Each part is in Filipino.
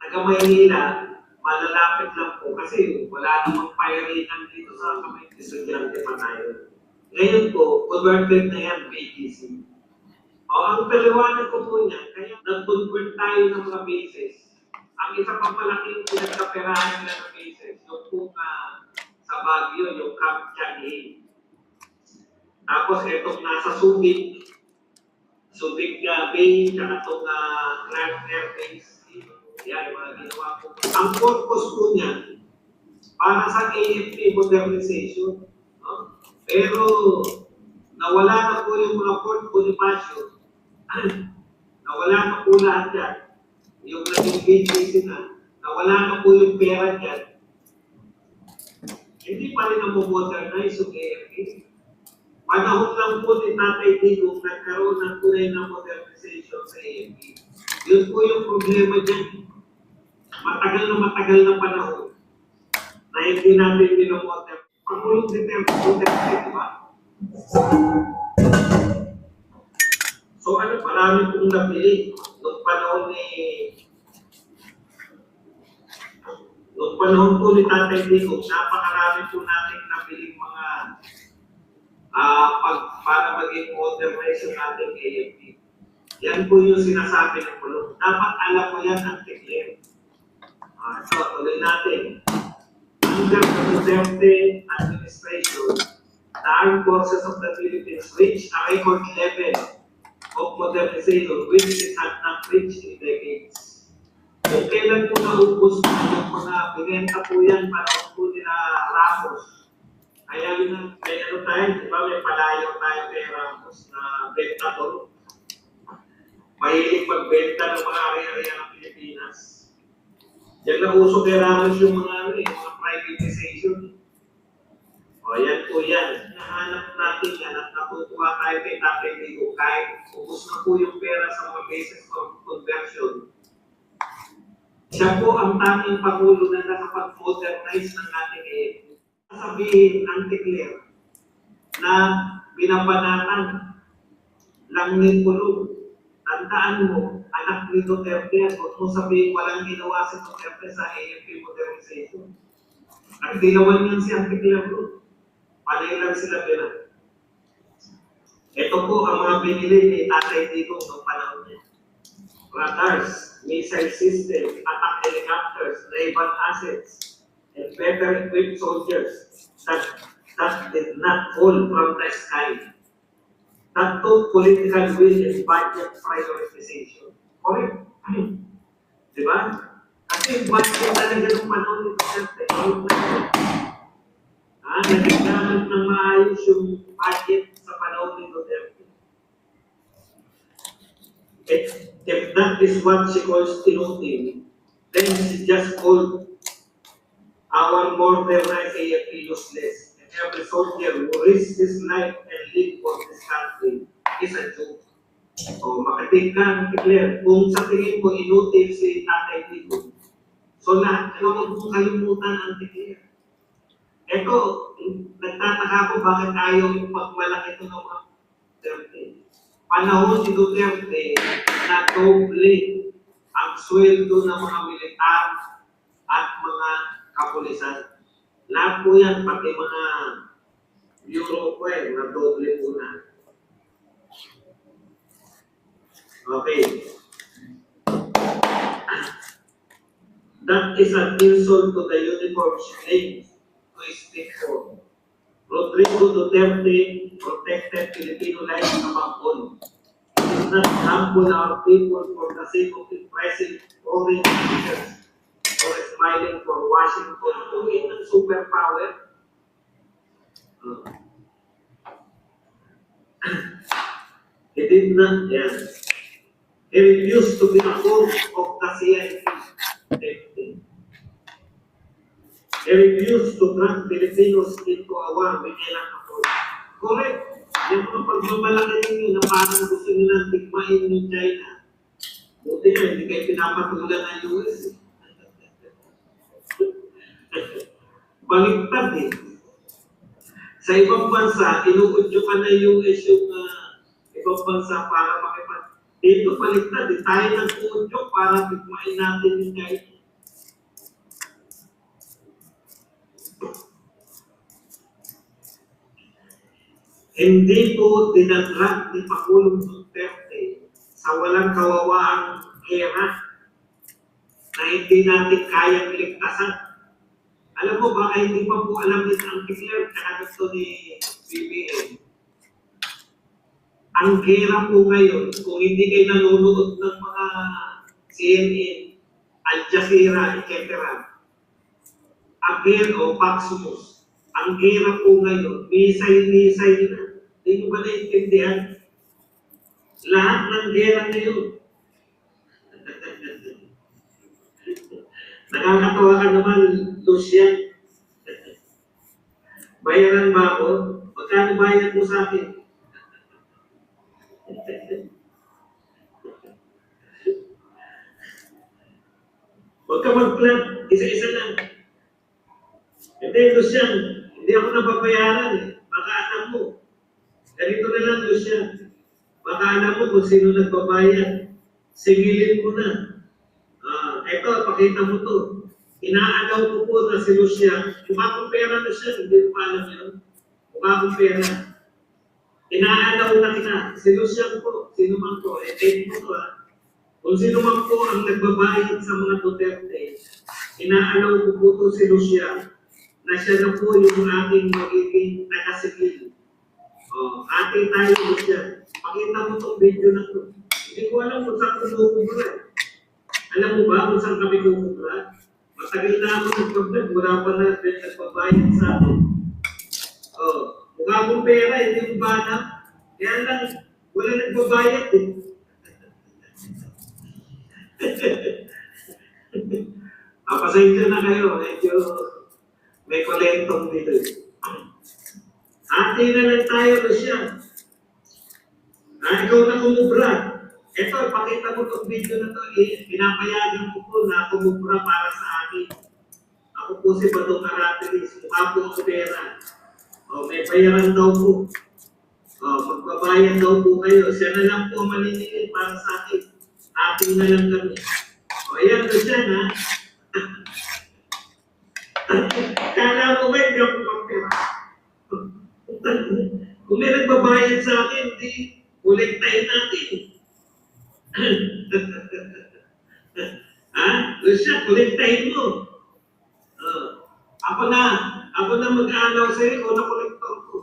taga Maynila, malalapit lang po kasi wala namang firingan dito sa kamay estudyante pa tayo. Ngayon po, converted na yan, BGC. O, ang paliwanag ko po niyan, kaya nag-convert tayo ng mga bases. Ang isa pang malaking pinagkaperahan nila ng bases, yung po sa Baguio, yung Camp Changi. Tapos itong nasa Subic Bay, tsaka itong Clark Air Base. Yan, yung mga ginawa po. Ang purpose po niyan, para sa AFP modernization. No? Pero, nawala na po yung mga Fort Bonifacio. Nawala na po lahat yan. Yung naging BGC na, nawala na po yung pera dyan. Hindi pa rin na-modernize yung AFP. Panahon lang po ni Tatay Digong nagkaroon ng tunay na modernization sa AFP. Yun po yung problema dyan. Matagal na panahon na hindi natin binomoder. Pangulong Duterte, di ba? So ano, marami pong nabili noong panahon po ni Tatay Digong, napakarami po natin nabiling mga para maging modernization natin AFP. Yan po yung sinasabi ng Pulong. Dapat alam mo yan ang declare. So, tuloy natin. Under the Duterte administration, the armed forces of the Philippines reached a record level of modernization which it had not reached in decades. Kung kailan po naubos po yung mga binenta po yan para po nila Ramos. Kaya yun, may ano tayo, di ba may palayo tayo kay Ramos na bentador. Mahilig magbenta ng mga area-area ng Pilipinas. Yan na uso kay Ramos yung mga privatization. O yan po yan. Nahanap natin yan at natutuwa tayo kay Tatay Digong kahit ubos na po yung pera sa mga basis for conversion. Siya po ang tanging pangulo na nakapag-modernize ng ating AFP. Sabihin ang declare na binabanatan lang ni Pulong. Tandaan mo, anak ni Duterte, huwag mo sabihin walang ginawa si Duterte sa AFP modernization. At ginawan niyan si Anticlair Group. Panay lang sila pera. Ito po ang mga binili ni Tatay Digong noong panahon niya. Radars, missile system, attack helicopters, naval assets, and better equipped soldiers that did not fall from the sky. That took political will and budget prioritization. Correct? Diba? Kasi budget talaga ng panahon ni Duterte. Nagagamit ng maayos yung budget sa panahon ni Duterte. If that is what she calls tinutin, then she just called our modernized AFP useless. And every soldier who risks his life and live for this country is a joke. So, makatig ka, declare, kung sa tingin mo inutil si Tatay Digong, so lahat, huwag mong kalimutan ang declare. Ito, nagtataka ko bakit ayaw yung pagmalaki ito ng mga Duterte. Panahon si Duterte na doble ang sweldo ng mga militar at mga kapulisan. Lahat po yan, pati mga bureau po na doble po na. Okay. That is an insult to the uniform she claims to speak for. Rodrigo Duterte protected Filipino lives above all. It is not harmful our people for the sake of impressing foreign leaders or smiling for Washington to win a superpower. He did not, yes. He refused to be a force of the CIP. He refused to drag Filipinos into a war we cannot afford. Correct. Yung mga pagmamalaki ninyo na parang gusto nilang tigmain yung China. Buti na, hindi kayo pinapatulan ng US. Baliktad eh. Sa ibang bansa, inuudyo pa na US yung ibang bansa para makipag. Dito baliktad eh. Tayo nag-uudyo para tigmain natin yung China. Hindi po dinadrag ni Pangulong Duterte sa walang kawawaang gera na hindi natin kayang ligtasan. Alam mo, baka hindi pa po alam din ang Hitler at gusto ni BBM. Ang gera po ngayon, kung hindi kayo nanonood ng mga CNN, Al Jazeera, etc., ang gera o Paxos, ang gera po ngayon, misay-misay na. Hindi mo ba naiintindihan? Lahat ng gera ngayon. Nakakatawa ka naman, Lucian. Bayaran ba ako? Magkano bayad mo sa akin? Huwag ka mag-plan, isa-isa lang. Hindi, Lucian, hindi ako nababayaran eh. Baka alam mo. Ganito na lang, Lucian. Baka alam mo kung sino nagbabayad. Sigilin mo na. Eto, pakita mo to. Inaagaw ko po na si Lucian. Mukha kong pera na siya, hindi ko pa alam yun. Mukha kong pera. Inaagaw na kita. Si Lucian po, sino man po, date mo to ha. Kung sino man po ang nagbabayad sa mga Duterte, inaalaw ko po to si Lucian na siya na po yung ating magiging nakasigil. Ating tayo Lucian. Pakita mo itong video na to. Hindi ko alam kung saan kumukubra. Alam mo ba kung saan kami kumukubra? Matagal na ako nagpag-vlog, wala pa na nagbabayad sa atin. Mukha mong pera, hindi mo ba na? Kaya lang, wala nagbabayad eh. Pasensya na kayo, medyo may kolentong dito. Ate na lang tayo, Lucian. Ikaw na kumubra. Ito, pakita mo itong video na ito. Pinapayagan ko po na kumubra para sa akin. Ako po si Badong Aratilis. Mukha po ako pera. May bayaran daw po. Magbabayad daw po kayo. Siya na lang po maniningil para sa akin. Ating na lang kami. Ayan na siya, ha? Kala mo ba, hindi ako magpapira. Kung may nagbabayad sa akin, di ulit tayo natin. Lucia, ulit tayo mo. Ako na mag-aalaw sa'yo, ikaw na kolektor ko.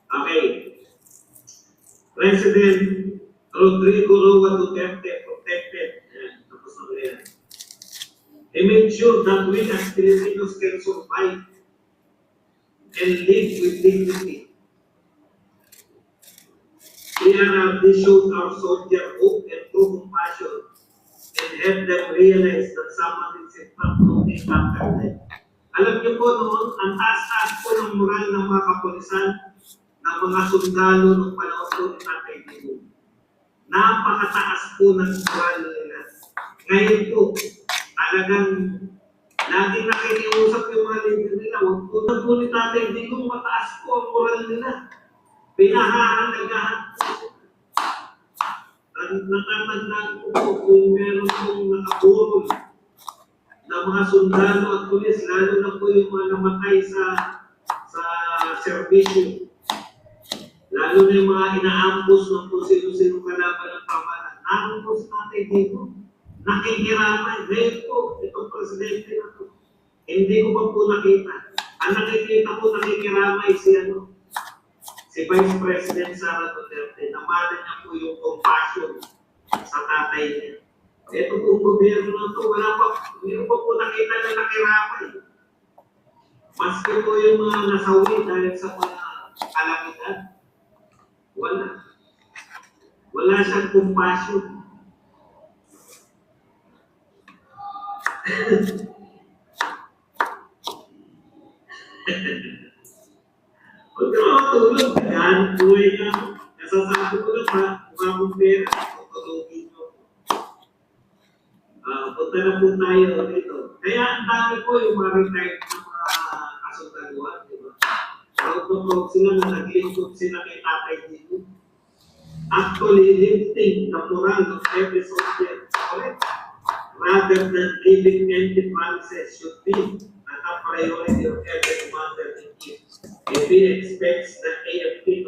Okay. President Rodrigo Roa Duterte protected. Tapos na yan. He made sure that we as Filipinos can survive and live with dignity. They showed our soldier hope and true compassion and helped them realize that someone is in front of them after them. Alam niyo po noon, ang taas-taas po ng moral ng mga kapulisan, ng mga sundalo ng panahon po ni Tatay Digong. Napakataas po ng moral nila. Ngayon po, talagang laging nakikiusap yung mga leader nila. Huwag po ni Tatay Digong, mataas po ang moral nila. Pinahahalagahan po. Natatandaan ko po kung meron pong nakaburol na mga sundalo at pulis, lalo na po yung mga namatay sa serbisyo. Lalo na yung mga inaambos ng kung sino-sino kalaban ng pamahalaan. Naroon po sa Tatay Digong. Nakikiramay. Ngayon po, itong presidente na po. Hindi ko pa po nakita. Ang nakikita po nakikiramay si Vice President Sara Duterte. Namala niya po yung compassion sa tatay niya. Ito pong gobyerno na ito, hindi ko pa po nakita na nakiramay. Maski po yung mga nasawi dahil sa mga kalamidad. Wala siyang compassion. Huwag ka makatulog. Yan, buhay ka. Nasasabi ko lang ha, mukha mong pera. Tutulogin mo. Punta na po tayo dito. Kaya ang dami po yung mga retired na mga kasundaluhan. Diba? Proud sila na naglingkod sila kay Tatay Digong. Actually lifting the moral of every soldier, correct? Rather than giving empty promises should be a priority of every commander in chief. AFP expects the AFP to